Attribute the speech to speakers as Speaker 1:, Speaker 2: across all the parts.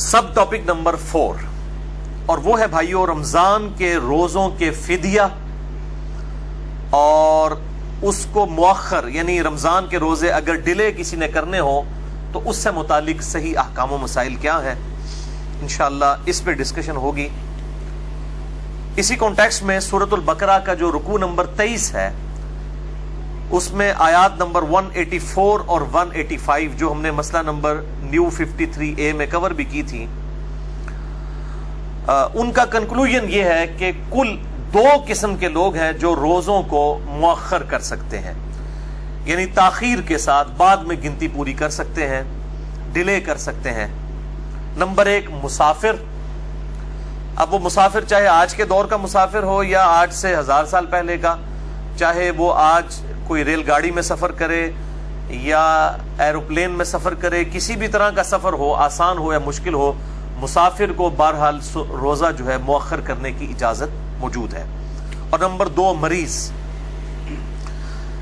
Speaker 1: سب topic number 4، اور وہ ہے بھائیو رمضان کے روزوں کے فدیہ اور اس کو مؤخر، یعنی رمضان کے روزے اگر ڈیلے کسی نے کرنے ہو تو اس سے متعلق صحیح احکام و مسائل کیا ہے، انشاءاللہ اس پہ ڈسکشن ہوگی۔ اسی کانٹیکسٹ میں سورۃ البقرہ کا جو رکوع نمبر 23 ہے، اس میں آیات نمبر 184 اور 185 جو ہم نے مسئلہ نمبر نیو 53A میں کور بھی کی تھی، ان کا کنکلوژن یہ ہے کہ کل 2 قسم کے لوگ ہیں جو روزوں کو مؤخر کر سکتے ہیں، یعنی تاخیر کے ساتھ بعد میں گنتی پوری کر سکتے ہیں، ڈیلے کر سکتے ہیں۔ نمبر 1 مسافر۔ اب وہ مسافر چاہے آج کے دور کا مسافر ہو یا آج سے 1000 سال پہلے کا، چاہے وہ آج کوئی ریل گاڑی میں سفر کرے یا ایروپلین میں سفر کرے، کسی بھی طرح کا سفر ہو، آسان ہو یا مشکل ہو، مسافر کو بہرحال روزہ جو ہے مؤخر کرنے کی اجازت موجود ہے۔ اور نمبر 2 مریض۔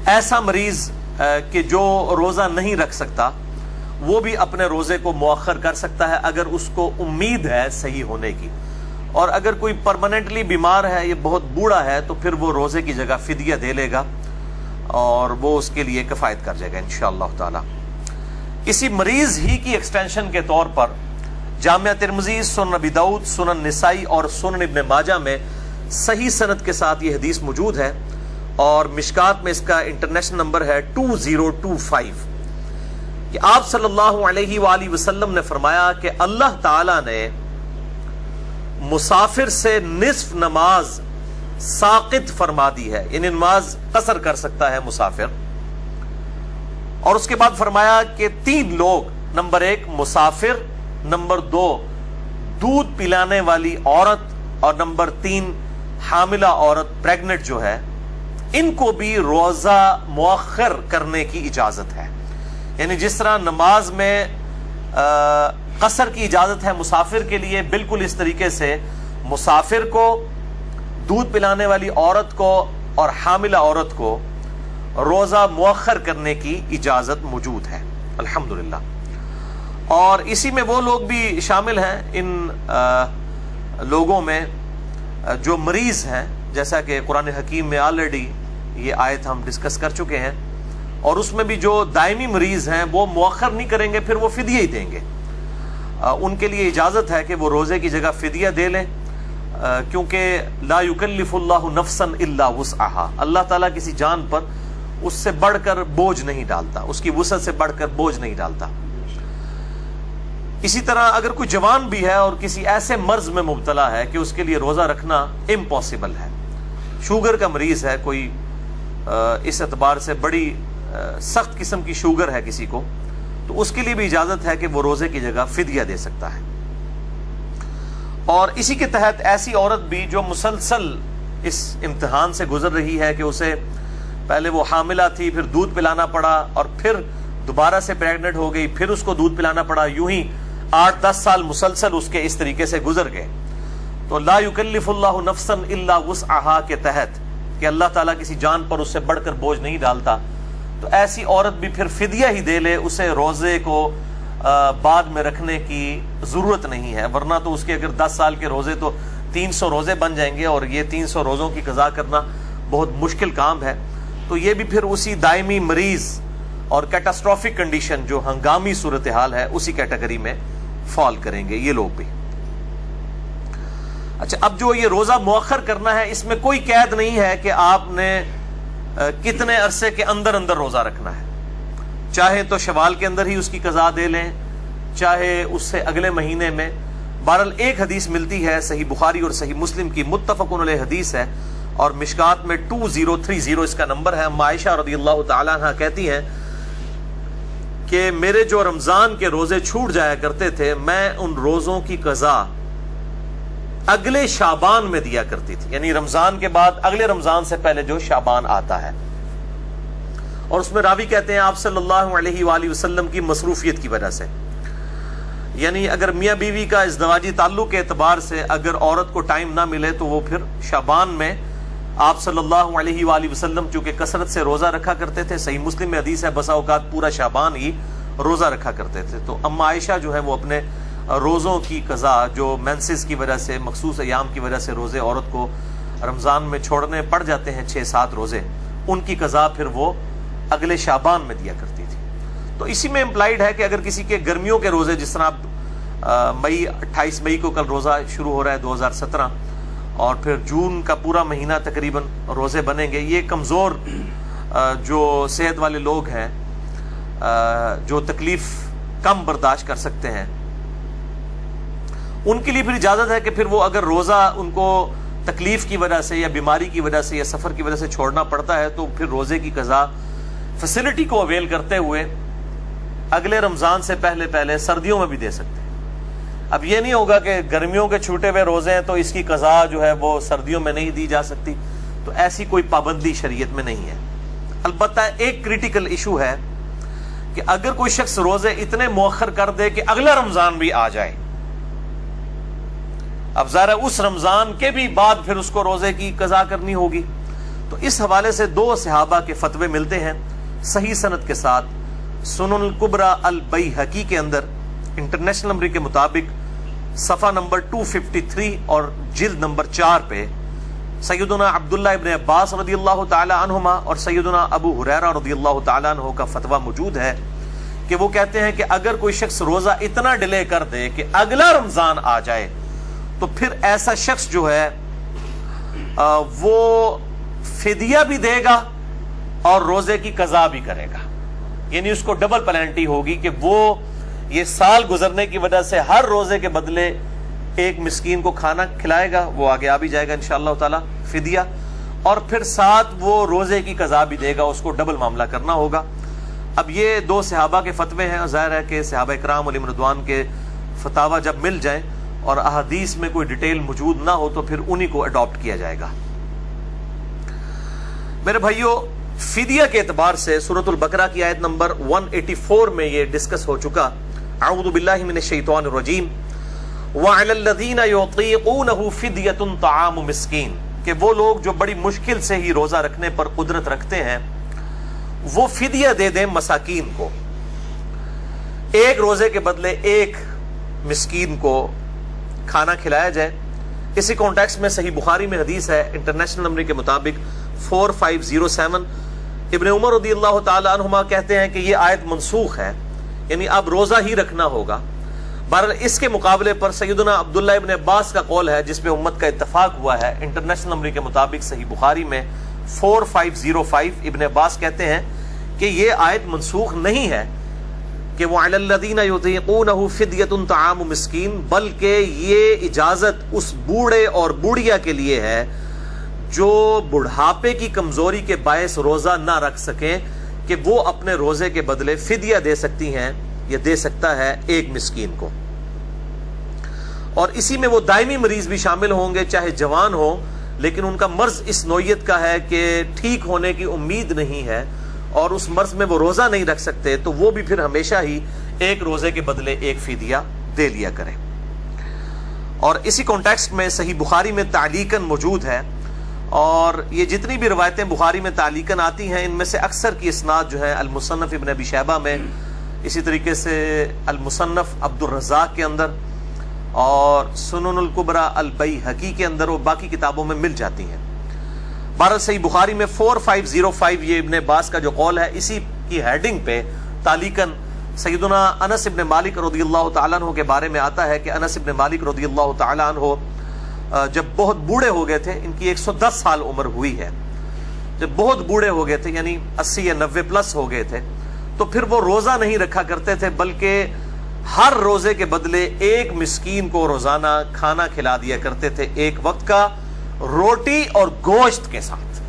Speaker 1: ایسا مریض کہ جو روزہ نہیں رکھ سکتا، وہ بھی اپنے روزے کو مؤخر کر سکتا ہے اگر اس کو امید ہے صحیح ہونے کی، اور اگر کوئی پرماننٹلی بیمار ہے یا بہت بوڑھا ہے تو پھر وہ روزے کی جگہ فدیہ دے لے گا اور وہ اس کے لیے کفایت کر جائے گا انشاءاللہ تعالی۔ اسی مریض ہی کی ایکسٹینشن کے طور پر جامعہ ترمذی، سنن ابی داؤد، سنن نسائی اور سنن ابن ماجہ میں صحیح سند کے ساتھ یہ حدیث موجود ہے، اور مشکات میں اس کا انٹرنیشنل نمبر ہے 2025، کہ آپ صلی اللہ علیہ وآلہ وسلم نے فرمایا کہ اللہ تعالی نے مسافر سے نصف نماز ساقط فرما دی ہے، یعنی نماز قصر کر سکتا ہے مسافر۔ اور اس کے بعد فرمایا کہ 3 لوگ، نمبر 1 مسافر، نمبر 2 دودھ پلانے والی عورت، اور نمبر 3 حاملہ عورت، پریگنٹ جو ہے، ان کو بھی روزہ مؤخر کرنے کی اجازت ہے۔ یعنی جس طرح نماز میں قصر کی اجازت ہے مسافر کے لیے، بالکل اس طریقے سے مسافر کو، دودھ پلانے والی عورت کو اور حاملہ عورت کو روزہ مؤخر کرنے کی اجازت موجود ہے الحمدللہ۔ اور اسی میں وہ لوگ بھی شامل ہیں ان لوگوں میں جو مریض ہیں، جیسا کہ قرآن حکیم میں آلریڈی یہ آیت ہم ڈسکس کر چکے ہیں، اور اس میں بھی جو دائمی مریض ہیں وہ مؤخر نہیں کریں گے، پھر وہ فدیہ ہی دیں گے۔ ان کے لیے اجازت ہے کہ وہ روزے کی جگہ فدیہ دے لیں، کیونکہ لا یکلف اللہ نفسا الا وسعها، اللہ تعالیٰ کسی جان پر اس سے بڑھ کر بوجھ نہیں ڈالتا، اس کی وسعت سے بڑھ کر بوجھ نہیں ڈالتا۔ اسی طرح اگر کوئی جوان بھی ہے اور کسی ایسے مرض میں مبتلا ہے کہ اس کے لیے روزہ رکھنا امپاسبل ہے، شوگر کا مریض ہے کوئی، اس اعتبار سے بڑی سخت قسم کی شوگر ہے کسی کو، تو اس کے لیے بھی اجازت ہے کہ وہ روزے کی جگہ فدیہ دے سکتا ہے۔ اور اسی کے تحت ایسی عورت بھی جو مسلسل اس امتحان سے گزر رہی ہے کہ اسے پہلے وہ حاملہ تھی، پھر دودھ پلانا پڑا، اور پھر دوبارہ سے پریگنٹ ہو گئی، پھر اس کو دودھ پلانا پڑا، یوں ہی 8-10 سال مسلسل اس کے اس طریقے سے گزر گئے، تو لا یکلف اللہ نفسا الا وسعها کے تحت کہ اللہ تعالیٰ کسی جان پر اس سے بڑھ کر بوجھ نہیں ڈالتا، تو ایسی عورت بھی پھر فدیہ ہی دے لے، اسے روزے کو بعد میں رکھنے کی ضرورت نہیں ہے، ورنہ تو اس کے اگر 10 سال کے روزے تو 300 روزے بن جائیں گے، اور یہ 300 روزوں کی قضا کرنا بہت مشکل کام ہے۔ تو یہ بھی پھر اسی دائمی مریض اور کیٹاسٹرافک کنڈیشن جو ہنگامی صورتحال ہے اسی کیٹیگری میں فال کریں گے یہ لوگ بھی۔ اچھا، اب جو یہ روزہ مؤخر کرنا ہے، اس میں کوئی قید نہیں ہے کہ آپ نے کتنے عرصے کے اندر اندر روزہ رکھنا ہے، چاہے تو شوال کے اندر ہی اس کی قضا دے لیں، چاہے اس سے اگلے مہینے میں۔ بہرحال ایک حدیث ملتی ہے صحیح بخاری اور صحیح مسلم کی، متفق علیہ حدیث ہے، اور مشکات میں 2030 اس کا نمبر ہے۔ عائشہ رضی اللہ تعالیٰ عنہ کہتی ہیں کہ میرے جو رمضان کے روزے چھوٹ جایا کرتے تھے، میں ان روزوں کی قضا اگلے شعبان میں دیا کرتی تھی، یعنی رمضان کے بعد اگلے رمضان سے پہلے جو شعبان آتا ہے۔ اور اس میں راوی کہتے ہیں آپ صلی اللہ علیہ وآلہ وسلم کی مصروفیت کی وجہ سے، یعنی اگر میاں بیوی کا ازدواجی تعلق کے اعتبار سے اگر عورت کو ٹائم نہ ملے تو وہ پھر شعبان میں آپ صلی اللہ علیہ وآلہ وسلم چونکہ کثرت سے روزہ رکھا کرتے تھے، صحیح مسلم میں حدیث ہے بسا اوقات پورا شعبان ہی روزہ رکھا کرتے تھے، تو اما عائشہ جو ہے وہ اپنے روزوں کی قضا جو مینسز کی وجہ سے مخصوص ایام کی وجہ سے روزے عورت کو رمضان میں چھوڑنے پڑ جاتے ہیں 6-7 روزے، ان کی قضا پھر وہ اگلے شعبان میں دیا کرتی تھی. تو اسی میں امپلائڈ ہے کہ اگر کسی کے گرمیوں کے روزے، جس طرح 28 مئی کو کل روزہ شروع ہو رہا ہے 2017 اور پھر جون کا پورا مہینہ تقریباً روزے بنیں گے، یہ کمزور جو صحت والے لوگ ہیں جو تکلیف کم برداشت کر سکتے ہیں، ان کے لیے پھر اجازت ہے کہ پھر وہ اگر روزہ ان کو تکلیف کی وجہ سے یا بیماری کی وجہ سے یا سفر کی وجہ سے چھوڑنا پڑتا ہے تو پھر روزے کی قضا فیسلٹی کو اویل کرتے ہوئے اگلے رمضان سے پہلے سردیوں میں بھی دے سکتے ہیں. اب یہ نہیں ہوگا کہ گرمیوں کے چھوٹے ہوئے روزے ہیں تو اس کی قضا جو ہے وہ سردیوں میں نہیں دی جا سکتی، تو ایسی کوئی پابندی شریعت میں نہیں ہے. البتہ ایک کریٹیکل ایشو ہے کہ اگر کوئی شخص روزے اتنے مؤخر کر دے کہ اگلا رمضان بھی آ جائے، اب ظاہر ہے اس رمضان کے بھی بعد پھر اس کو روزے کی قضا کرنی ہوگی. تو اس حوالے سے 2 صحابہ کے فتوے ملتے ہیں صحیح سند کے ساتھ. سنن الکبریٰ البیہقی کے اندر انٹرنیشنل نمبر کے مطابق صفحہ نمبر 253 اور جلد نمبر 4 پہ سیدنا عبداللہ ابن عباس رضی اللہ تعالی عنہما اور سیدنا ابو ہریرہ رضی اللہ تعالی عنہ کا فتویٰ موجود ہے کہ وہ کہتے ہیں کہ اگر کوئی شخص روزہ اتنا ڈیلے کر دے کہ اگلا رمضان آ جائے تو پھر ایسا شخص جو ہے وہ فدیہ بھی دے گا اور روزے کی قضا بھی کرے گا. یعنی اس کو ڈبل پینلٹی ہوگی کہ وہ یہ سال گزرنے کی وجہ سے ہر روزے کے بدلے ایک مسکین کو کھانا کھلائے گا، وہ آگے آ بھی جائے گا انشاءاللہ تعالی فدیہ، اور پھر ساتھ وہ روزے کی قضا بھی دے گا، اس کو ڈبل معاملہ کرنا ہوگا. اب یہ 2 صحابہ کے فتوے ہیں، ظاہر ہے کہ صحابہ اکرام علیہم رضوان کے فتاوی جب مل جائیں اور احادیث میں کوئی ڈیٹیل موجود نہ ہو تو پھر انہی کو اڈاپٹ کیا جائے گا. میرے بھائیو، فدیہ کے اعتبار سے سورۃ البقرہ کی آیت نمبر 184 میں یہ ڈسکس ہو چکا. اعوذ باللہ من الشیطان الرجیم وعلی الذین یطیقونہ فدیۃ طعام مسکین، کہ وہ لوگ جو بڑی مشکل سے ہی روزہ رکھنے پر قدرت رکھتے ہیں وہ فدیہ دے دیں مساکین کو، ایک روزے کے بدلے ایک مسکین کو کھانا کھلایا جائے. اسی کانٹیکس میں صحیح بخاری میں حدیث ہے انٹرنیشنل نمبر کے مطابق 4507. ابن عمر رضی اللہ تعالی عنہما کہتے ہیں کہ یہ آیت منسوخ ہے، یعنی اب روزہ ہی رکھنا ہوگا. بہرحال اس کے مقابلے پر سیدنا عبداللہ ابن عباس کا قول ہے جس پہ امت کا اتفاق ہوا ہے. انٹرنیشنل نمبر کے مطابق صحیح بخاری میں 4505 ابن عباس کہتے ہیں کہ یہ آیت منسوخ نہیں ہے کہ وَعَلَى الَّذِينَ يُطِيقُونَهُ فِدْيَةٌ طَعَامُ مِسْكِينٍ، بلکہ یہ اجازت اس بوڑھے اور بوڑھیا کے لیے ہے جو بڑھاپے کی کمزوری کے باعث روزہ نہ رکھ سکیں کہ وہ اپنے روزے کے بدلے فدیہ دے سکتی ہیں یا دے سکتا ہے ایک مسکین کو. اور اسی میں وہ دائمی مریض بھی شامل ہوں گے چاہے جوان ہو لیکن ان کا مرض اس نوعیت کا ہے کہ ٹھیک ہونے کی امید نہیں ہے اور اس مرض میں وہ روزہ نہیں رکھ سکتے، تو وہ بھی پھر ہمیشہ ہی ایک روزے کے بدلے ایک فدیہ دے لیا کریں. اور اسی کانٹیکسٹ میں صحیح بخاری میں تعلیقاً موجود ہے، اور یہ جتنی بھی روایتیں بخاری میں تعلیقاً آتی ہیں ان میں سے اکثر کی اسناد جو ہے المصنف ابن ابی شیبہ میں، اسی طریقے سے المصنف عبد الرزاق کے اندر اور سنن الکبریٰ البیہقی کے اندر اور باقی کتابوں میں مل جاتی ہیں. بہرحال صحیح بخاری میں 4505 یہ ابن عباس کا جو قول ہے، اسی کی ہیڈنگ پہ تعلیقاً سیدنا انس ابن مالک رضی اللہ تعالیٰ عنہ کے بارے میں آتا ہے کہ انس ابن مالک رضی اللہ تعالیٰ عنہ جب بہت بوڑھے ہو گئے تھے، ان کی 110 سال عمر ہوئی ہے، جب بہت بوڑھے ہو گئے تھے یعنی 80 یا 90 پلس ہو گئے تھے، تو پھر وہ روزہ نہیں رکھا کرتے تھے بلکہ ہر روزے کے بدلے ایک مسکین کو روزانہ کھانا کھلا دیا کرتے تھے، ایک وقت کا روٹی اور گوشت کے ساتھ.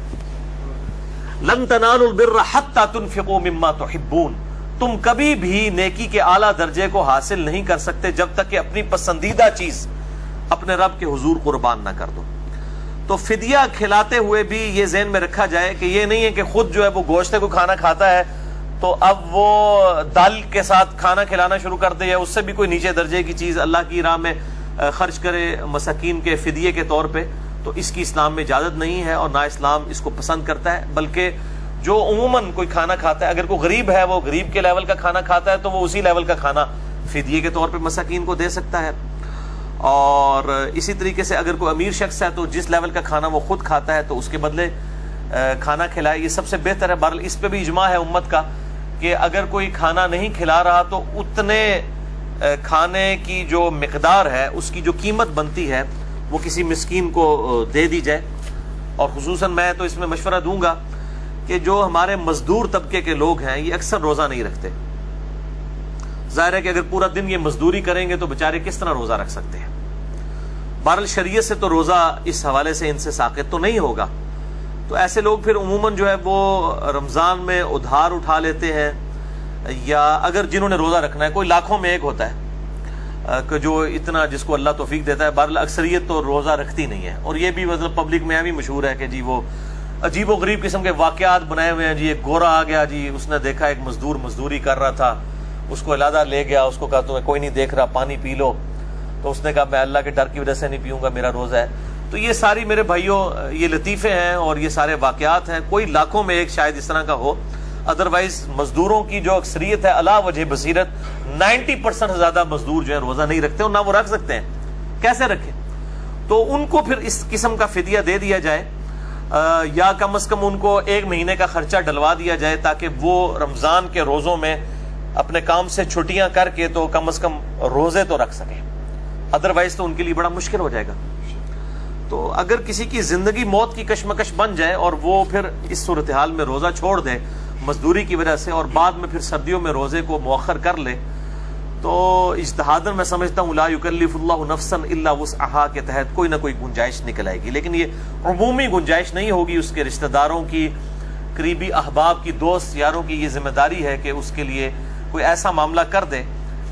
Speaker 1: لن تنالوا البر حتى تنفقوا مما تحبون، تم کبھی بھی نیکی کے اعلیٰ درجے کو حاصل نہیں کر سکتے جب تک کہ اپنی پسندیدہ چیز اپنے رب کے حضور قربان نہ کر دو. تو فدیہ کھلاتے ہوئے بھی یہ ذہن میں رکھا جائے کہ یہ نہیں ہے کہ خود جو ہے وہ گوشت کو کھانا کھاتا ہے تو اب وہ دال کے ساتھ کھانا کھلانا شروع کر دے یا اس سے بھی کوئی نیچے درجے کی چیز اللہ کی راہ میں خرچ کرے مساکین کے فدیے کے طور پہ، تو اس کی اسلام میں اجازت نہیں ہے اور نہ اسلام اس کو پسند کرتا ہے. بلکہ جو عموماً کوئی کھانا کھاتا ہے، اگر کوئی غریب ہے وہ غریب کے لیول کا کھانا کھاتا ہے تو وہ اسی لیول کا کھانا فدیے کے طور پہ مساکین کو دے سکتا ہے. اور اسی طریقے سے اگر کوئی امیر شخص ہے تو جس لیول کا کھانا وہ خود کھاتا ہے تو اس کے بدلے کھانا کھلائے, یہ سب سے بہتر ہے. بہرحال اس پہ بھی اجماع ہے امت کا کہ اگر کوئی کھانا نہیں کھلا رہا تو اتنے کھانے کی جو مقدار ہے, اس کی جو قیمت بنتی ہے, وہ کسی مسکین کو دے دی جائے. اور خصوصاً میں تو اس میں مشورہ دوں گا کہ جو ہمارے مزدور طبقے کے لوگ ہیں یہ اکثر روزہ نہیں رکھتے. ظاہر ہے کہ اگر پورا دن یہ مزدوری کریں گے تو بیچارے کس طرح روزہ رکھ سکتے ہیں. بہرحال شریعت سے تو روزہ اس حوالے سے ان سے ساقط تو نہیں ہوگا. تو ایسے لوگ پھر عموماً جو ہے وہ رمضان میں ادھار اٹھا لیتے ہیں, یا اگر جنہوں نے روزہ رکھنا ہے, کوئی لاکھوں میں ایک ہوتا ہے کہ جو اتنا جس کو اللہ توفیق دیتا ہے. بہرحال اکثریت تو روزہ رکھتی نہیں ہے. اور یہ بھی مطلب پبلک میں بھی مشہور ہے کہ جی وہ عجیب و غریب قسم کے واقعات بنائے ہوئے ہیں. جی ایک گورا آ گیا, جی اس نے دیکھا ایک مزدور مزدوری کر رہا تھا, اس کو علیحدہ لے گیا, اس کو کہا تمہیں کوئی نہیں دیکھ رہا, پانی پی لو. تو اس نے کہا میں اللہ کے ڈر کی وجہ سے نہیں پیوں گا, میرا روزہ ہے. تو یہ ساری میرے بھائیوں یہ لطیفے ہیں اور یہ سارے واقعات ہیں. کوئی لاکھوں میں ایک شاید اس طرح کا ہو, ادروائز مزدوروں کی جو اکثریت ہے علا وجہ بصیرت 90% زیادہ مزدور جو ہے روزہ نہیں رکھتے, اور نہ وہ رکھ سکتے ہیں. کیسے رکھیں؟ تو ان کو پھر اس قسم کا فدیہ دے دیا جائے, یا کم از کم ان کو 1 مہینے کا خرچہ ڈلوا دیا جائے, تاکہ وہ رمضان کے روزوں میں اپنے کام سے چھٹیاں کر کے تو کم از کم روزے تو رکھ سکیں. ادروائز تو ان کے لیے بڑا مشکل ہو جائے گا. تو اگر کسی کی زندگی موت کی کشمکش بن جائے اور وہ پھر اس صورتحال میں روزہ چھوڑ دے مزدوری کی وجہ سے, اور بعد میں پھر سردیوں میں روزے کو مؤخر کر لے, تو اجتہاداً میں سمجھتا ہوں لا یکلف اللہ نفسا الا وسعہا کے تحت کوئی نہ کوئی گنجائش نکل آئے گی. لیکن یہ عمومی گنجائش نہیں ہوگی. اس کے رشتہ داروں کی, قریبی احباب کی, دوست یاروں کی یہ ذمہ داری ہے کہ اس کے لیے کوئی ایسا معاملہ کر دے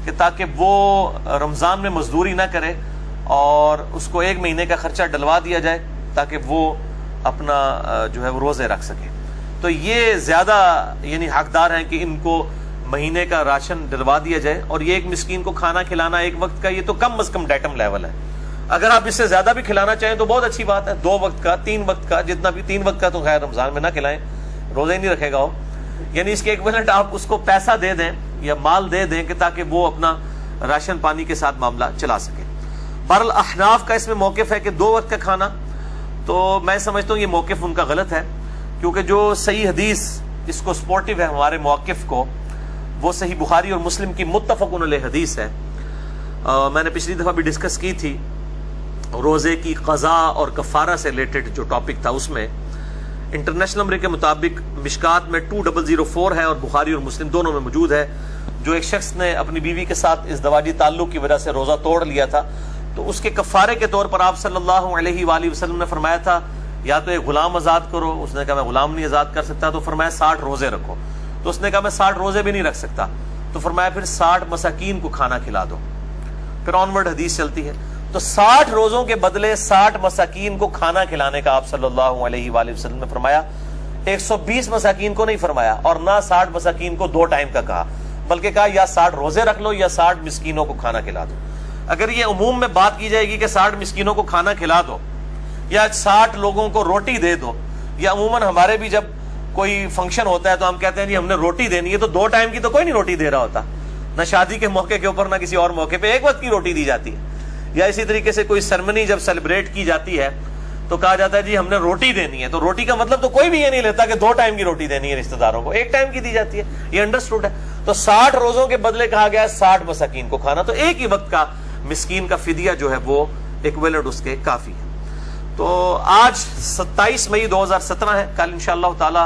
Speaker 1: کہ تاکہ وہ رمضان میں مزدوری نہ کرے, اور اس کو 1 مہینے کا خرچہ ڈلوا دیا جائے تاکہ وہ اپنا جو ہے وہ روزے رکھ سکے. تو یہ زیادہ یعنی حقدار ہیں کہ ان کو مہینے کا راشن ڈلوا دیا جائے. اور یہ ایک مسکین کو کھانا کھلانا ایک وقت کا, یہ تو کم از کم ڈیٹم لیول ہے. اگر آپ اس سے زیادہ بھی کھلانا چاہیں تو بہت اچھی بات ہے, 2 وقت کا, 3 وقت کا, جتنا بھی. 3 وقت کا تو خیر رمضان میں نہ کھلائیں, روزے ہی نہیں رکھے گا وہ. یعنی اس کے ایکویولنٹ آپ اس کو پیسہ دے دیں یا مال دے دیں کہ تاکہ وہ اپنا راشن پانی کے ساتھ معاملہ چلا سکے. بہرحال احناف کا اس میں موقف ہے کہ 2 وقت کا کھانا, تو میں سمجھتا ہوں یہ موقف ان کا غلط ہے, کیونکہ جو صحیح حدیث اس کو سپورٹیو ہے ہمارے موقف کو, وہ صحیح بخاری اور مسلم کی متفق علیہ حدیث ہے. میں نے پچھلی دفعہ بھی ڈسکس کی تھی روزے کی قضا اور کفارہ سے ریلیٹڈ جو ٹاپک تھا. اس میں انٹرنیشنل نمبر کے مطابق مشکات میں 2004 ہے اور بخاری اور مسلم دونوں میں موجود ہے. جو ایک شخص نے اپنی بیوی کے ساتھ ازدواجی تعلق کی وجہ سے روزہ توڑ لیا تھا, تو اس کے کفارے کے طور پر آپ صلی اللہ علیہ وآلہ وسلم نے فرمایا تھا یا تو ایک غلام آزاد کرو. اس نے کہا میں غلام نہیں آزاد کر سکتا, تو فرمایا 60 روزے رکھو. تو اس نے کہا میں 60 روزے بھی نہیں رکھ سکتا, تو فرمایا پھر 60 مساکین کو کھانا کھلا دو. پھر آنورڈ حدیث چلتی ہے. تو 60 روزوں کے بدلے 60 مساکین کو کھانا کھلانے کا آپ صلی اللہ علیہ وآلہ وسلم نے فرمایا. 120 مساکین کو نہیں فرمایا, اور نہ 60 مساکین کو 2 ٹائم کا کہا, بلکہ کہا یا 60 روزے رکھ لو یا 60 مسکینوں کو کھانا کھلا دو. اگر یہ عموم میں بات کی جائے گی کہ 60 مسکینوں کو کھانا کھلا دو یا 60 لوگوں کو روٹی دے دو, یا عموماً ہمارے بھی جب کوئی فنکشن ہوتا ہے تو ہم کہتے ہیں جی ہم نے روٹی دینی ہے, تو 2 ٹائم کی تو کوئی نہیں روٹی دے رہا ہوتا, نہ شادی کے موقع کے اوپر نہ کسی اور موقع پہ 1 وقت کی روٹی دی جاتی ہے. یا اسی طریقے سے کوئی سرمنی جب سیلیبریٹ کی جاتی ہے تو کہا جاتا ہے جی ہم نے روٹی دینی ہے. تو روٹی کا مطلب تو کوئی بھی یہ نہیں لیتا کہ 2 ٹائم کی روٹی دینی ہے رشتہ داروں کو, 1 ٹائم کی دی جاتی ہے. یہ انڈرسٹوڈ ہے. تو 60 روزوں کے بدلے کہا گیا ہے 60 مساکین کو کھانا, تو ایک ہی وقت کا مسکین کا فدیہ جو ہے وہ ایکویولنٹ اس کے کافی ہے. تو آج 27 مئی 2017 ہے, کل انشاءاللہ تعالی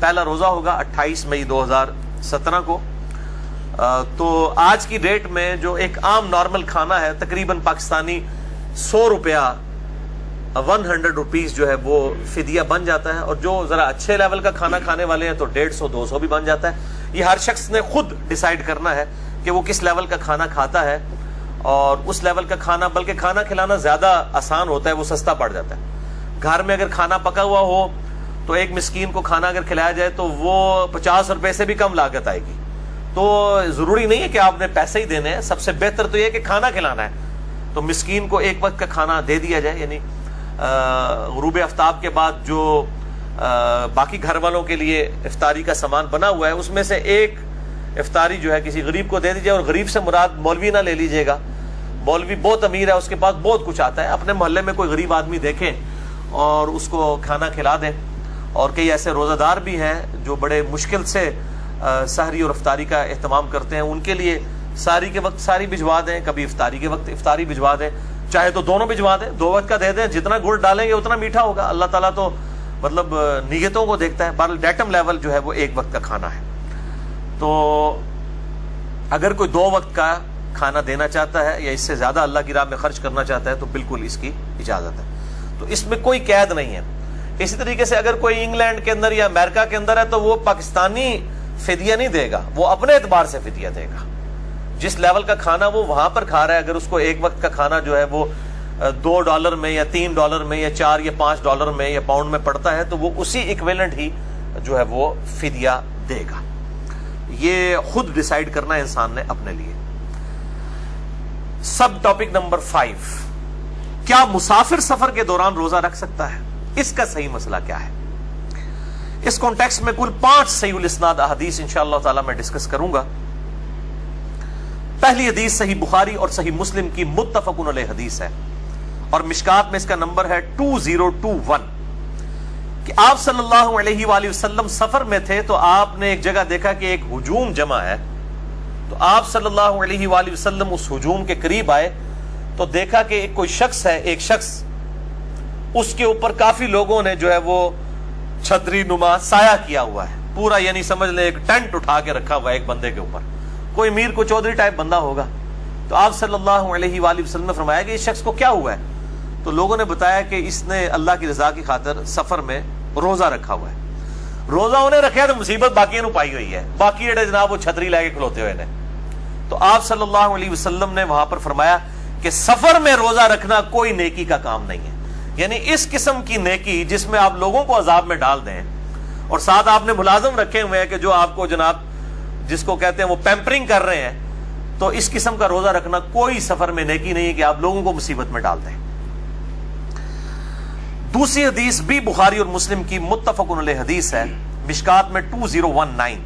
Speaker 1: پہلا روزہ ہوگا 28 مئی 2017 کو. تو آج کی ڈیٹ میں جو ایک عام نارمل کھانا ہے تقریباً پاکستانی 100 روپیہ 100 روپیز جو ہے وہ فدیہ بن جاتا ہے. اور جو ذرا اچھے لیول کا کھانا کھانے والے ہیں تو 150 200 بھی بن جاتا ہے. یہ ہر شخص نے خود ڈیسائیڈ کرنا ہے کہ وہ کس لیول کا کھانا کھاتا ہے, اور اس لیول کا کھانا, بلکہ کھانا کھلانا زیادہ آسان ہوتا ہے, وہ سستا پڑ جاتا ہے. گھر میں اگر کھانا پکا ہوا ہو تو ایک مسکین کو کھانا اگر کھلایا جائے تو وہ 50 روپے سے بھی کم لاگت آئے گی. تو ضروری نہیں ہے کہ آپ نے پیسے ہی دینے ہیں, سب سے بہتر تو یہ کہ کھانا کھلانا ہے تو مسکین کو 1 وقت کا کھانا دے دیا جائے. یعنی غروب آفتاب کے بعد جو باقی گھر والوں کے لیے افطاری کا سامان بنا ہوا ہے اس میں سے ایک افطاری جو ہے کسی غریب کو دے دیجیے، اور غریب سے مراد مولوی نہ لے لیجیے گا، مولوی بہت امیر ہے، اس کے پاس بہت کچھ آتا ہے، اپنے محلے میں کوئی غریب آدمی دیکھیں اور اس کو کھانا کھلا دیں. اور کئی ایسے روزہ دار بھی ہیں جو بڑے مشکل سے سحری اور افطاری کا اہتمام کرتے ہیں، ان کے لیے سحری کے وقت سحری بھجوا دیں، کبھی افطاری کے وقت افطاری بھجوا دیں، چاہے تو دونوں بھجوا دیں، 2 وقت کا دے دیں، جتنا گڑ ڈالیں گے اتنا میٹھا ہوگا. اللہ تعالیٰ تو مطلب نیتوں کو دیکھتا ہے. بہرحال ڈیٹم لیول جو ہے وہ 1 وقت کا کھانا ہے. تو اگر کوئی 2 وقت کا کھانا دینا چاہتا ہے یا اس سے زیادہ اللہ کی راہ میں خرچ کرنا چاہتا ہے تو بالکل اس کی اجازت ہے. تو اس میں کوئی قید نہیں ہے. اسی طریقے سے اگر کوئی انگلینڈ کے اندر یا امریکہ کے اندر ہے تو وہ پاکستانی فدیہ نہیں دے گا، وہ اپنے اعتبار سے فدیہ دے گا. جس لیول کا کھانا وہ وہاں پر کھا رہا ہے، اگر اس کو 1 وقت کا کھانا جو ہے وہ $2 میں یا $3 میں یا $4 یا $5 میں یا پاؤنڈ میں پڑتا ہے تو وہ اسی ایکویلنٹ ہی جو ہے وہ فدیہ دے گا. یہ خود ڈیسائیڈ کرنا ہے انسان نے اپنے لیے. سب ٹاپک نمبر 5، کیا مسافر سفر کے دوران روزہ رکھ سکتا ہے؟ اس کا صحیح مسئلہ کیا ہے؟ اس کانٹیکسٹ میں کل 5 صحیح الاسناد احادیث انشاءاللہ تعالی میں ڈسکس کروں گا. پہلی حدیث صحیح بخاری اور صحیح مسلم کی متفقن علیہ حدیث ہے، اور مشکات میں اس کا نمبر ہے 2021، کہ آپ صلی اللہ علیہ وآلہ وسلم سفر میں تھے تو آپ نے ایک جگہ دیکھا کہ ایک ہجوم جمع ہے، تو آپ صلی اللہ علیہ وآلہ وسلم اس ہجوم کے قریب آئے تو دیکھا کہ ایک کوئی شخص ہے، ایک شخص، اس کے اوپر کافی لوگوں نے جو ہے وہ چھتری نما سایہ کیا ہوا ہے پورا، یعنی سمجھ لیں ایک ٹینٹ اٹھا کے رکھا ہوا ہے ایک بندے کے اوپر، کوئی امیر کو چودھری ٹائپ بندہ ہوگا. تو آپ صلی اللہ علیہ وآلہ وسلم نے فرمایا کہ اس شخص کو کیا ہوا ہے؟ تو لوگوں نے بتایا کہ اس نے اللہ کی رضا کی خاطر سفر میں روزہ رکھا ہوا ہے. روزہ انہیں رکھا تو مصیبت باقی نو پائی ہوئی ہے، باقی جڑے جناب وہ چھتری لے کے کھلوتے ہوئے نے. تو آپ صلی اللہ علیہ وسلم نے وہاں پر فرمایا کہ سفر میں روزہ رکھنا کوئی نیکی کا کام نہیں ہے. یعنی اس قسم کی نیکی جس میں آپ لوگوں کو عذاب میں ڈال دیں، اور ساتھ آپ نے ملازم رکھے ہوئے ہیں کہ جو آپ کو جناب جس کو کہتے ہیں وہ پیمپرنگ کر رہے ہیں، تو اس قسم کا روزہ رکھنا کوئی سفر میں نیکی نہیں ہے کہ آپ لوگوں کو مصیبت میں ڈال دیں. دوسری حدیث بھی بخاری اور مسلم کی متفقن علیہ حدیث ہے، مشکات میں 2019.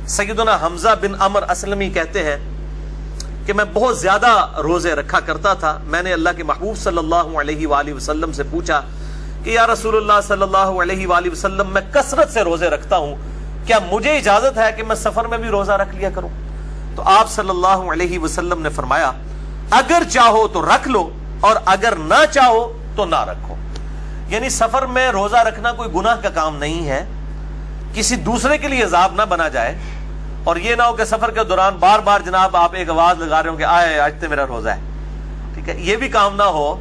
Speaker 1: سیدنا حمزہ بن عمر اسلمی کہتے ہیں کہ میں بہت زیادہ روزے رکھا کرتا تھا. میں نے اللہ کے محبوب صلی اللہ علیہ وآلہ وسلم سے پوچھا کہ یا رسول اللہ صلی اللہ علیہ وآلہ وسلم، میں کثرت سے روزے رکھتا ہوں، کیا مجھے اجازت ہے کہ میں سفر میں بھی روزہ رکھ لیا کروں؟ تو آپ صلی اللہ علیہ وسلم نے فرمایا اگر چاہو تو رکھ لو اور اگر نہ چاہو تو نہ رکھو. یعنی سفر میں روزہ رکھنا کوئی گناہ کا کام نہیں ہے، کسی دوسرے کے لیے عذاب نہ بنا جائے. اور یہ نہ ہو کہ سفر کے دوران بار بار جناب آپ ایک آواز لگا رہے ہو کہ آئے آج تو میرا روزہ ہے. ٹھیک ہے، یہ بھی کام نہ ہو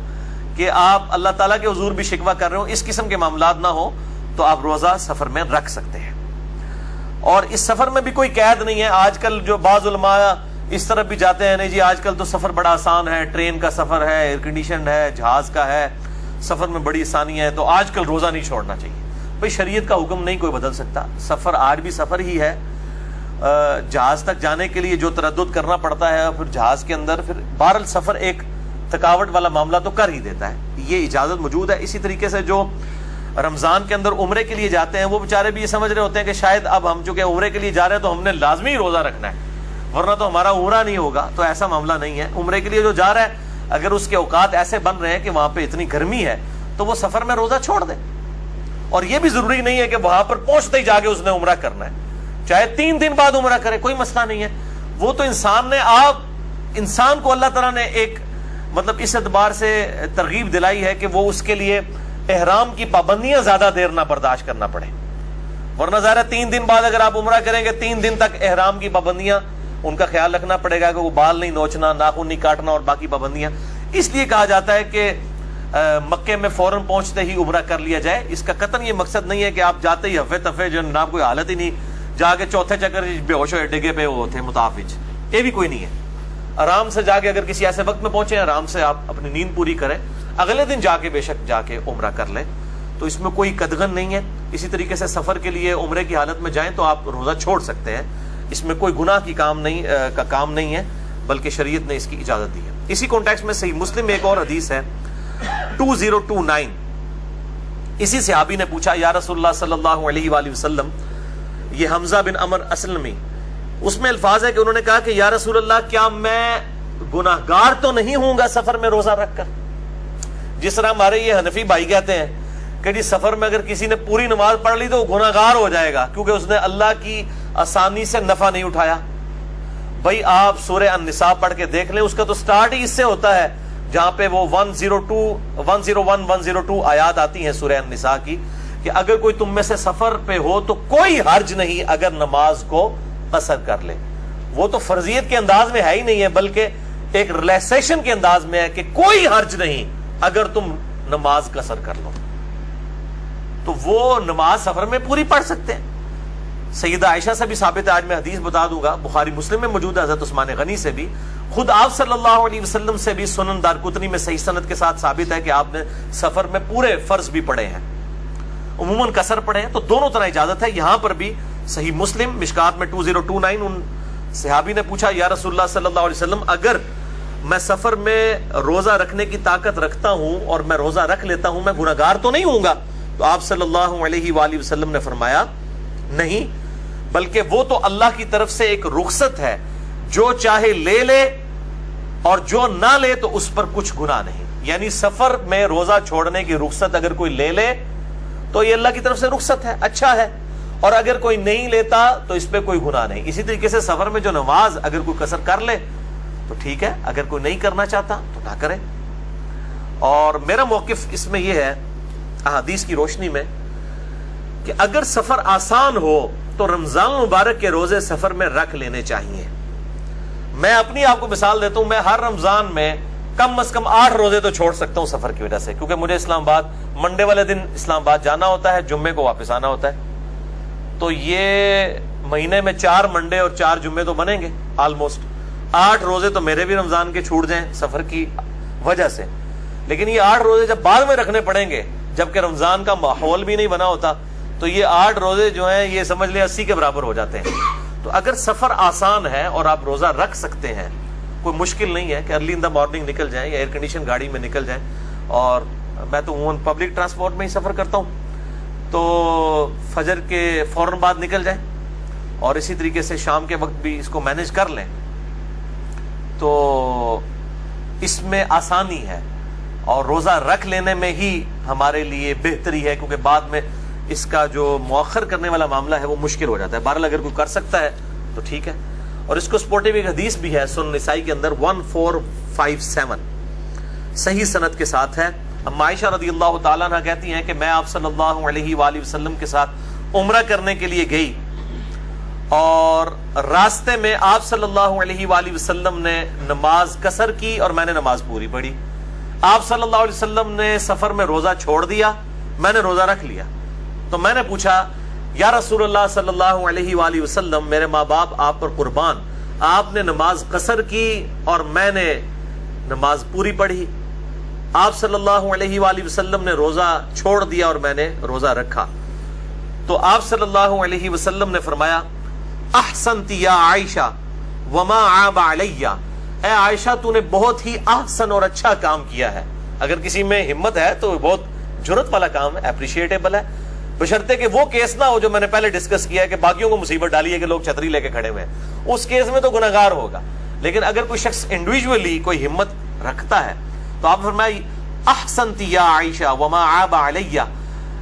Speaker 1: کہ آپ اللہ تعالیٰ کے حضور بھی شکوہ کر رہے ہو. اس قسم کے معاملات نہ ہو تو آپ روزہ سفر میں رکھ سکتے ہیں. اور اس سفر میں بھی کوئی قید نہیں ہے. آج کل جو بعض علماء اس طرف بھی جاتے ہیں، نہیں جی آج کل تو سفر بڑا آسان ہے، ٹرین کا سفر ہے، ایئر کنڈیشن ہے، جہاز کا ہے، سفر میں بڑی آسانی ہے، تو آج کل روزہ نہیں چھوڑنا چاہیے. بھائی شریعت کا حکم نہیں کوئی بدل سکتا. سفر آج بھی سفر ہی ہے. جہاز تک جانے کے لیے جو تردد کرنا پڑتا ہے، پھر جہاز کے اندر پھر بہرحال سفر ایک تھکاوٹ والا معاملہ تو کر ہی دیتا ہے، یہ اجازت موجود ہے. اسی طریقے سے جو رمضان کے اندر عمرے کے لیے جاتے ہیں وہ بیچارے بھی یہ سمجھ رہے ہوتے ہیں کہ شاید اب ہم چونکہ عمرے کے لیے جا رہے ہیں تو ہم نے لازمی روزہ رکھنا ہے ورنہ تو ہمارا عمرہ نہیں ہوگا. تو ایسا معاملہ نہیں ہے. عمرے کے لیے جو جا رہا ہے اگر اس کے اوقات ایسے بن رہے ہیں کہ وہاں پہ اتنی گرمی ہے تو وہ سفر میں روزہ چھوڑ دے. اور یہ بھی ضروری نہیں ہے کہ وہاں پر پہنچتے ہی جا کے اس نے عمرہ کرنا ہے، چاہے 3 دن بعد عمرہ کرے، کوئی مسئلہ نہیں ہے. وہ تو انسان کو اللہ تعالیٰ نے ایک مطلب اس اعتبار سے ترغیب دلائی ہے کہ وہ اس کے لیے احرام کی پابندیاں زیادہ دیر نہ برداشت کرنا پڑے. ورنہ ظاہر ہے 3 دن بعد اگر آپ عمرہ کریں گے 3 دن تک احرام کی پابندیاں ان کا خیال رکھنا پڑے گا کہ وہ بال نہیں نوچنا، ناخن نہیں کاٹنا اور باقی پابندیاں. اس لیے کہا جاتا ہے کہ مکے میں فوراً پہنچتے ہی عمرہ کر لیا جائے. اس کا قطعاً یہ مقصد نہیں ہے کہ آپ جاتے ہی ہفے تفے جو جناب کوئی حالت ہی نہیں، جا کے چوتھے چکر بے ہوش ہوئے ڈگے پہ وہ تھے متافج، یہ بھی کوئی نہیں ہے. آرام سے جا کے اگر کسی ایسے وقت میں پہنچے آرام سے آپ اپنی نیند پوری کریں، اگلے دن جا کے بے شک جا کے عمرہ کر لیں، تو اس میں کوئی قدغن نہیں ہے. اسی طریقے سے سفر کے لیے عمرے کی حالت میں جائیں تو آپ روزہ چھوڑ سکتے ہیں، اس میں کوئی گناہ کی کام نہیں ہے، بلکہ شریعت نے اس کی اجازت دی ہے. اسی کانٹیکسٹ میں صحیح مسلم میں ایک اور حدیث ہے 2029. اسی صحابی نے پوچھا یا رسول اللہ صلی اللہ علیہ وآلہ وسلم، یہ حمزہ بن عمر اسلمی اس میں الفاظ ہے کہ انہوں نے کہا کہ یا رسول اللہ کیا میں گناہگار تو نہیں ہوں گا سفر میں روزہ رکھ کر؟ جس طرح ہمارے یہ حنفی بھائی کہتے ہیں کہ جی سفر میں اگر کسی نے پوری نماز پڑھ لی تو وہ گناہگار ہو جائے گا کیونکہ اس نے اللہ کی آسانی سے نفع نہیں اٹھایا. بھائی آپ سورہ النساء پڑھ کے دیکھ لیں, اس کا تو سٹارٹ ہی اس سے ہوتا ہے جہاں پہ وہ 101 102 آیات آتی ہیں سورہ النساء کی کہ اگر کوئی تم میں سے سفر پہ ہو تو کوئی حرج نہیں اگر نماز کو قصر کر لے. وہ تو فرضیت کے انداز میں ہے ہی نہیں ہے بلکہ ایک ریلیکسیشن کے انداز میں ہے کہ کوئی حرج نہیں اگر تم نماز قصر کر لو. تو وہ نماز سفر میں پوری پڑھ سکتے ہیں. سیدہ عائشہ سے بھی ثابت ہے, آج میں حدیث بتا دوں گا, بخاری مسلم میں موجود ہے, حضرت عثمان غنی سے بھی, خود آپ صلی اللہ علیہ وسلم سے بھی سنن دارقطنی میں صحیح سند کے ساتھ ثابت ہے کہ آپ نے سفر میں پورے فرض بھی پڑھے ہیں, عموماً قصر پڑھے ہیں. تو دونوں طرح اجازت ہے. یہاں پر بھی صحیح مسلم مشکات میں 2029 ان صحابی نے پوچھا یا رسول اللہ صلی اللہ علیہ وسلم اگر میں سفر میں روزہ رکھنے کی طاقت رکھتا ہوں اور میں روزہ رکھ لیتا ہوں میں گناہگار تو نہیں ہوں گا؟ تو آپ صلی اللہ علیہ وآلہ وسلم نے فرمایا نہیں, بلکہ وہ تو اللہ کی طرف سے ایک رخصت ہے, جو چاہے لے لے اور جو نہ لے تو اس پر کچھ گناہ نہیں. یعنی سفر میں روزہ چھوڑنے کی رخصت اگر کوئی لے لے تو یہ اللہ کی طرف سے رخصت ہے, اچھا ہے, اور اگر کوئی نہیں لیتا تو اس پہ کوئی گناہ نہیں. اسی طریقے سے سفر میں جو نماز اگر کوئی قصر کر لے تو ٹھیک ہے, اگر کوئی نہیں کرنا چاہتا تو نہ کرے. اور میرا موقف اس میں یہ ہے احادیث کی روشنی میں کہ اگر سفر آسان ہو تو رمضان مبارک کے روزے سفر میں رکھ لینے چاہیے. میں اپنی آپ کو مثال دیتا ہوں, میں ہر رمضان میں کم از کم 8 روزے تو چھوڑ سکتا ہوں سفر کی وجہ سے, کیونکہ مجھے اسلام آباد منڈے والے دن اسلام آباد جانا ہوتا ہے, جمعے کو واپس آنا ہوتا ہے. تو یہ مہینے میں 4 منڈے اور 4 جمعے تو بنیں گے آلموسٹ. 8 روزے تو میرے بھی رمضان کے چھوٹ جائیں سفر کی وجہ سے, لیکن یہ 8 روزے جب بعد میں رکھنے پڑیں گے جبکہ رمضان کا ماحول بھی نہیں بنا ہوتا تو یہ 8 روزے جو ہیں یہ سمجھ لیں 80 کے برابر ہو جاتے ہیں. تو اگر سفر آسان ہے اور آپ روزہ رکھ سکتے ہیں, کوئی مشکل نہیں ہے کہ ارلی ان دا مارننگ نکل جائیں یا ایئر کنڈیشن گاڑی میں نکل جائیں. اور میں تو عموماً پبلک ٹرانسپورٹ میں ہی سفر کرتا ہوں, تو فجر کے فوراً بعد نکل جائیں اور اسی طریقے سے شام کے وقت بھی اس کو مینج کر لیں تو اس میں آسانی ہے. اور روزہ رکھ لینے میں ہی ہمارے لیے بہتری ہے, کیونکہ بعد میں اس کا جو مؤخر کرنے والا معاملہ ہے وہ مشکل ہو جاتا ہے. بہرحال اگر کوئی کر سکتا ہے تو ٹھیک ہے. اور اس کو سپورٹیو ایک حدیث بھی ہے سنن نسائی کے اندر 1457 صحیح سند کے ساتھ ہے. اما عائشہ رضی اللہ تعالیٰ عنہ کہتی ہیں کہ میں آپ صلی اللہ علیہ وآلہ وسلم کے ساتھ عمرہ کرنے کے لیے گئی اور راستے میں آپ صلی اللہ علیہ وآلہ وسلم نے نماز قصر کی اور میں نے نماز پوری پڑھی. آپ صلی اللہ علیہ وسلم نے سفر میں روزہ چھوڑ دیا, میں نے روزہ رکھ لیا. تو میں نے پوچھا یا رسول اللہ صلی اللہ علیہ وآلہ وسلم میرے ماں باپ آپ پر قربان, آپ نے نماز قصر کی اور میں نے نماز پوری پڑھی, آپ صلی اللہ علیہ وآلہ وسلم نے روزہ چھوڑ دیا اور میں نے روزہ رکھا. تو آپ صلی اللہ علیہ وسلم نے فرمایا احسنتی یا عائشہ وما عاب علیہ, اے عائشہ تو نے بہت ہی احسن اور اچھا کام کیا ہے. اگر کسی میں ہمت ہے تو بہت جرت والا کام ہے, اپریشیٹیبل ہے, بشرطے کہ وہ کیس نہ ہو جو میں نے پہلے ڈسکس کیا ہے کہ باقیوں کو مصیبت ڈالی ہے کہ لوگ چھتری لے کے کھڑے ہوئے ہیں. اس کیس میں تو گناہگار ہوگا. لیکن اگر کوئی شخص انڈیویجولی کوئی ہمت رکھتا ہے تو آپ فرمائے احسنتی یا عائشہ وما عاب علیہ,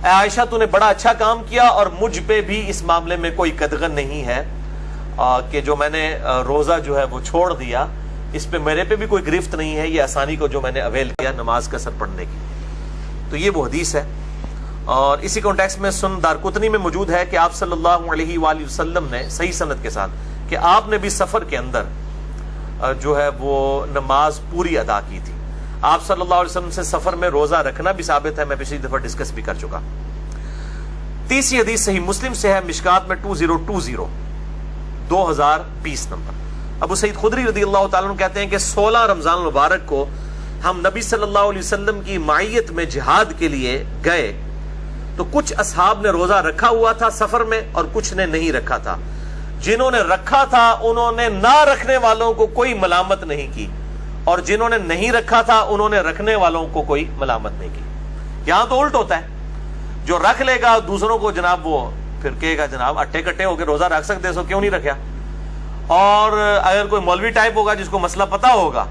Speaker 1: اے عائشہ تو نے بڑا اچھا کام کیا اور مجھ پہ بھی اس معاملے میں کوئی قدغن نہیں ہے کہ جو میں نے روزہ جو ہے وہ چھوڑ دیا, اس پہ میرے پہ بھی کوئی گرفت نہیں ہے, یہ آسانی کو جو میں نے اویل کیا نماز قصر پڑھنے کی. تو یہ وہ حدیث ہے. اور اسی کانٹیکسٹ میں سنن دارقطنی میں موجود ہے کہ آپ صلی اللہ علیہ وآلہ وسلم نے صحیح سند کے ساتھ کہ آپ نے بھی سفر کے اندر جو ہے وہ نماز پوری ادا کی تھی. آپ صلی اللہ علیہ وسلم سے سفر میں روزہ رکھنا بھی ثابت ہے, میں پچھلی دفعہ ڈسکس بھی کر چکا. تیسری حدیث صحیح مسلم سے ہے مشکات میں 2020 نمبر. ابو سعید خدری رضی اللہ تعالیٰ عنہ کہتے ہیں کہ 16 رمضان مبارک کو ہم نبی صلی اللہ علیہ وسلم کی معیت میں جہاد کے لیے گئے تو کچھ اصحاب نے روزہ رکھا ہوا تھا سفر میں اور کچھ نے نہیں رکھا تھا. جنہوں نے رکھا تھا انہوں نے نہ رکھنے والوں کو کوئی ملامت نہیں کی, اور جنہوں نے نہیں رکھا تھا انہوں نے رکھنے والوں کو کوئی ملامت نہیں کی. یہاں تو الٹ ہوتا ہے, جو رکھ لے گا دوسروں کو جناب وہ پھر کہے گا جناب اٹے کٹے ہو کے روزہ رکھ سکتے سو کیوں نہیں رکھا, اور اگر کوئی مولوی ٹائپ ہوگا جس کو مسئلہ پتا ہوگا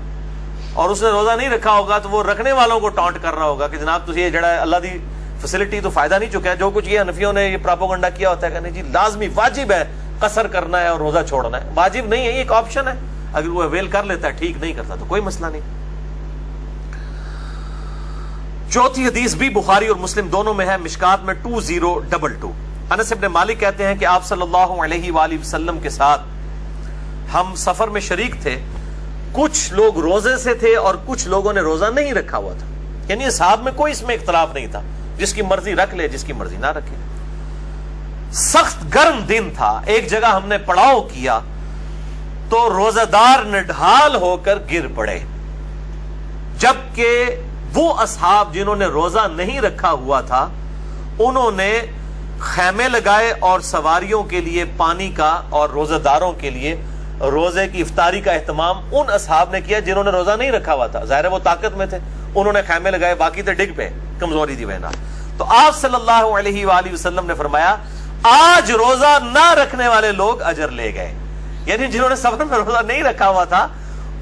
Speaker 1: اور اس نے روزہ نہیں رکھا ہوگا تو وہ رکھنے والوں کو ٹانٹ کر رہا ہوگا کہ جناب تجھے یہ جڑا اللہ دی فیسلٹی تو فائدہ نہیں چکا ہے. جو کچھ یہ حنفیوں نے یہ پراپوگنڈا کیا ہوتا ہے کہ نہیں جی لازمی واجب ہے قصر کرنا ہے اور روزہ چھوڑنا ہے. واجب نہیں ہے, یہ ایک آپشن ہے. اگر وہ اویل کر لیتا ہے ٹھیک, نہیں کرتا تو کوئی مسئلہ نہیں. چوتھی حدیث بھی بخاری اور مسلم دونوں میں ہے, مشکات میں 2022. انس ابن مالک کہتے ہیں کہ آپ صلی اللہ علیہ وآلہ وسلم کے ساتھ ہم سفر میں شریک تھے. کچھ لوگ روزے سے تھے اور کچھ لوگوں نے روزہ نہیں رکھا ہوا تھا. یعنی اصحاب میں کوئی اس میں اختلاف نہیں تھا, جس کی مرضی رکھ لے جس کی مرضی نہ رکھے. سخت گرم دن تھا. ایک جگہ ہم نے پڑاؤ کیا تو روزہ دار نڈھال ہو کر گر پڑے, جبکہ وہ اصحاب جنہوں نے روزہ نہیں رکھا ہوا تھا انہوں نے خیمے لگائے اور سواریوں کے لیے پانی کا اور روزہ داروں کے لیے روزے کی افطاری کا اہتمام ان اصحاب نے کیا جنہوں نے روزہ نہیں رکھا ہوا تھا. ظاہر ہے وہ طاقت میں تھے, انہوں نے خیمے لگائے, باقی تو ڈگ پہ کمزوری دی وجہ. تو آپ صلی اللہ علیہ وآلہ وسلم نے فرمایا آج روزہ نہ رکھنے والے لوگ اجر لے گئے. یعنی جنہوں نے سفر میں روزہ نہیں رکھا ہوا تھا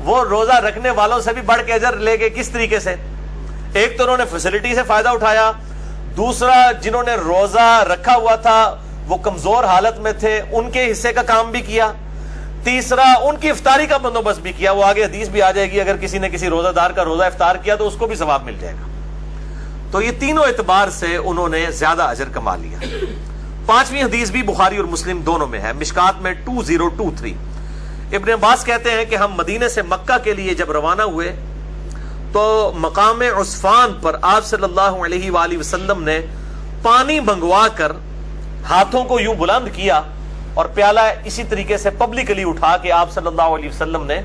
Speaker 1: وہ روزہ رکھنے والوں سے بھی بڑھ کے اجر لے گئے. کس طریقے سے؟ ایک تو انہوں نے فیسلٹی سے فائدہ اٹھایا, دوسرا جنہوں نے روزہ رکھا ہوا تھا وہ کمزور حالت میں تھے, ان کے حصے کا کام بھی کیا, تیسرا ان کی افطاری کا بندوبست بھی کیا. وہ آگے حدیث بھی آ جائے گی, اگر کسی نے کسی روزہ دار کا روزہ افطار کیا تو اس کو بھی ثواب مل جائے گا. تو یہ تینوں اعتبار سے انہوں نے زیادہ اجر کما لیا. پانچویں حدیث بھی بخاری اور مسلم دونوں میں ہے, مشکات میں 2023. ابن عباس کہتے ہیں کہ ہم مدینے سے مکہ کے لیے جب روانہ ہوئے تو مقام عصفان پر آپ صلی اللہ علیہ وآلہ وسلم نے پانی منگوا کر ہاتھوں کو یوں بلند کیا اور پیالہ اسی طریقے سے پبلکلی اٹھا کے آپ صلی اللہ علیہ وسلم نے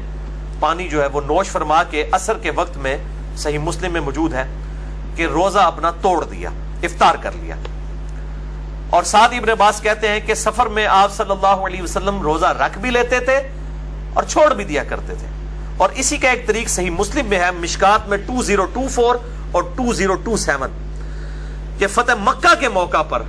Speaker 1: پانی جو ہے وہ نوش فرما کے عصر کے وقت میں, صحیح مسلم میں موجود ہے, کہ روزہ اپنا توڑ دیا, افطار کر لیا. اور ساتھ ابن عباس کہتے ہیں کہ سفر میں آپ صلی اللہ علیہ وسلم روزہ رکھ بھی لیتے تھے اور چھوڑ بھی دیا کرتے تھے. اور اسی کا ایک طریق صحیح مسلم میں ہے, مشکات میں 2024 اور 2027, کہ فتح مکہ کے موقع پر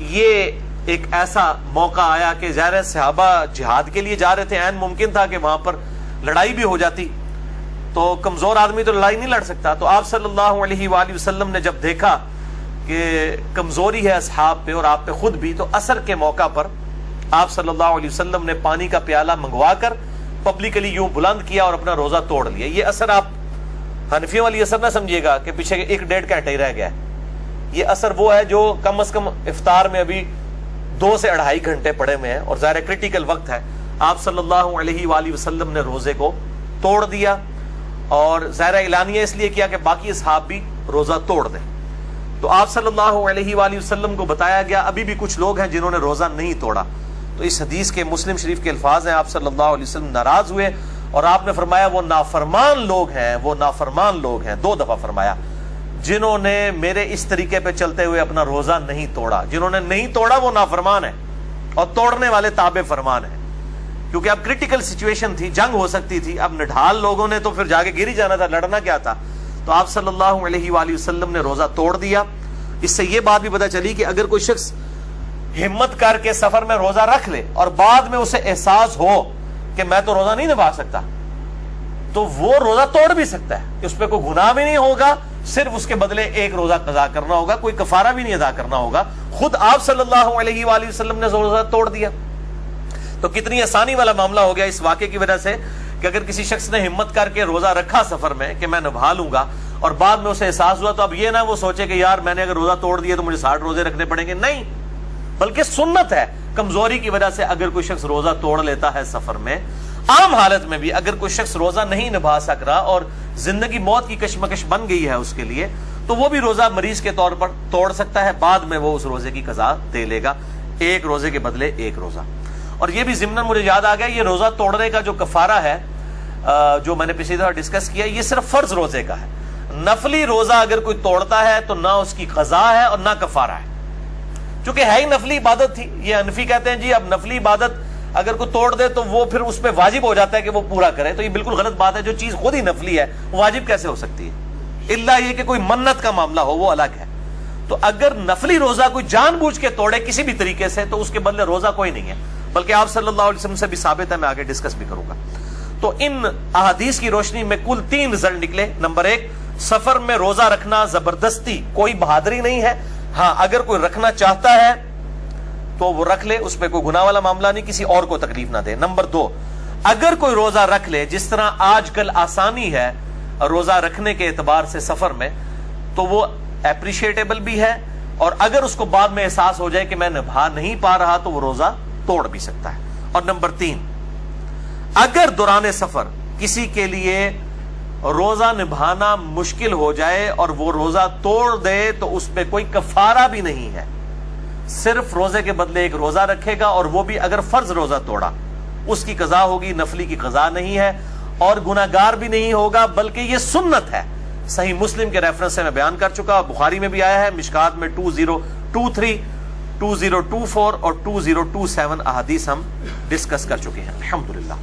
Speaker 1: یہ ایک ایسا موقع آیا کہ ظاہر صحابہ جہاد کے لیے جا رہے تھے, عین ممکن تھا کہ وہاں پر لڑائی بھی ہو جاتی, تو کمزور آدمی تو لڑائی نہیں لڑ سکتا. تو آپ صلی اللہ علیہ وآلہ وسلم نے جب دیکھا کہ کمزوری ہے اصحاب پہ اور آپ پہ خود بھی, تو عصر کے موقع پر آپ صلی اللہ علیہ وسلم نے پانی کا پیالہ منگوا کر پبلکلی یوں بلند کیا اور اپنا روزہ توڑ لیا. یہ اثر آپ حنفیوں والی اثر نہ سمجھیے گا کہ پیچھے 1-1.5 گھنٹے ہی رہ گیا ہے. یہ اثر وہ ہے جو کم از کم افطار میں ابھی 2 سے 2.5 گھنٹے پڑے ہوئے ہیں, اور ظاہر کریٹیکل وقت ہے. آپ صلی اللہ علیہ وآلہ وسلم نے روزے کو توڑ دیا, اور ظاہر اعلانیہ اس لیے کیا کہ باقی اصحاب بھی روزہ توڑ دیں. تو آپ صلی اللہ علیہ وآلہ وسلم کو بتایا گیا ابھی بھی کچھ لوگ ہیں جنہوں نے روزہ نہیں توڑا. تو اس حدیث کے مسلم شریف کے الفاظ ہیں, آپ صلی اللہ علیہ وسلم ناراض ہوئے اور آپ نے فرمایا وہ نافرمان لوگ ہیں, وہ نافرمان لوگ ہیں, 2 دفعہ فرمایا, جنہوں نے میرے اس طریقے پہ چلتے ہوئے اپنا روزہ نہیں توڑا. جنہوں نے نہیں توڑا وہ نافرمان ہے, اور توڑنے والے تابع فرمان ہیں. کیونکہ اب کریٹیکل سچویشن تھی, جنگ ہو سکتی تھی, اب نڈھال لوگوں نے تو پھر جا کے گر ہی جانا تھا, لڑنا کیا تھا. تو آپ صلی اللہ علیہ وآلہ وسلم نے روزہ توڑ دیا. اس سے یہ بات بھی پتہ چلی کہ اگر کوئی شخص ہمت کر کے سفر میں روزہ رکھ لے اور بعد میں اسے احساس ہو کہ میں تو روزہ نہیں نبھا سکتا, تو وہ روزہ توڑ بھی سکتا ہے. اس پہ کوئی گناہ بھی نہیں ہوگا, صرف اس کے بدلے ایک روزہ قضا کرنا ہوگا, کوئی کفارہ بھی نہیں ادا کرنا ہوگا. خود آپ صلی اللہ علیہ وآلہ وسلم نے روزہ توڑ دیا. تو کتنی آسانی والا معاملہ ہو گیا اس واقعے کی وجہ سے کہ اگر کسی شخص نے ہمت کر کے روزہ رکھا سفر میں کہ میں نبھا لوں گا, اور بعد میں اسے احساس ہوا, تو اب یہ نہ وہ سوچے کہ یار میں نے اگر روزہ توڑ دیا تو مجھے 60 روزے رکھنے پڑیں گے. نہیں, بلکہ سنت ہے. کمزوری کی وجہ سے اگر کوئی شخص روزہ توڑ لیتا ہے سفر میں, عام حالت میں بھی اگر کوئی شخص روزہ نہیں نبھا سک رہا اور زندگی موت کی کشمکش بن گئی ہے اس کے لیے, تو وہ بھی روزہ مریض کے طور پر توڑ سکتا ہے. بعد میں وہ اس روزے کی قضا دے لے گا, ایک روزے کے بدلے ایک روزہ. اور یہ بھی ضمن مجھے یاد آ گیا, یہ روزہ توڑنے کا جو کفارہ ہے جو میں نے پچھلی دفعہ ڈسکس کیا, یہ صرف فرض روزے کا ہے. نفلی روزہ اگر کوئی توڑتا ہے تو نہ اس کی قضا ہے اور نہ کفارہ ہے, چونکہ ہے ہی نفلی عبادت تھی. یہ حنفی کہتے ہیں جی اب نفلی عبادت اگر کوئی توڑ دے تو وہ پھر اس پہ واجب ہو جاتا ہے کہ وہ پورا کرے. تو یہ بالکل غلط بات ہے. جو چیز خود ہی نفلی ہے وہ واجب کیسے ہو سکتی ہے؟ الا یہ کہ کوئی منت کا معاملہ ہو, وہ الگ ہے. تو اگر نفلی روزہ کوئی جان بوجھ کے توڑے کسی بھی طریقے سے, تو اس کے بدلے روزہ کوئی نہیں ہے. بلکہ آپ صلی اللہ علیہ وسلم سے بھی ثابت ہے، میں آگے ڈسکس بھی کروں گا۔ تو ان احادیث کی روشنی میں کل 3 رزلٹ نکلے۔ نمبر 1، سفر میں روزہ رکھنا زبردستی کوئی بہادری نہیں ہے، ہاں اگر کوئی رکھنا چاہتا ہے تو وہ رکھ لے، اس میں کوئی گناہ والا معاملہ نہیں، کسی اور کو تکلیف نہ دے۔ نمبر 2، اگر کوئی روزہ رکھ لے، جس طرح آج کل آسانی ہے روزہ رکھنے کے اعتبار سے سفر میں، تو وہ اپریشیٹیبل بھی ہے، اور اگر اس کو بعد میں احساس ہو جائے کہ میں نبھا نہیں پا رہا تو وہ روزہ توڑ بھی سکتا ہے۔ اور نمبر 3، اگر دوران سفر کسی کے لیے روزہ نبھانا مشکل ہو جائے اور وہ روزہ توڑ دے تو اس میں کوئی کفارہ بھی نہیں ہے، صرف روزے کے بدلے ایک روزہ رکھے گا، اور وہ بھی اگر فرض روزہ توڑا اس کی قضا ہوگی، نفلی کی قضا نہیں ہے، اور گناہگار بھی نہیں ہوگا، بلکہ یہ سنت ہے۔ صحیح مسلم کے ریفرنس سے میں بیان کر چکا، بخاری میں بھی آیا ہے، مشکات میں 2023 2024 اور 2027 احادیث ہم ڈسکس کر چکے ہیں الحمدللہ۔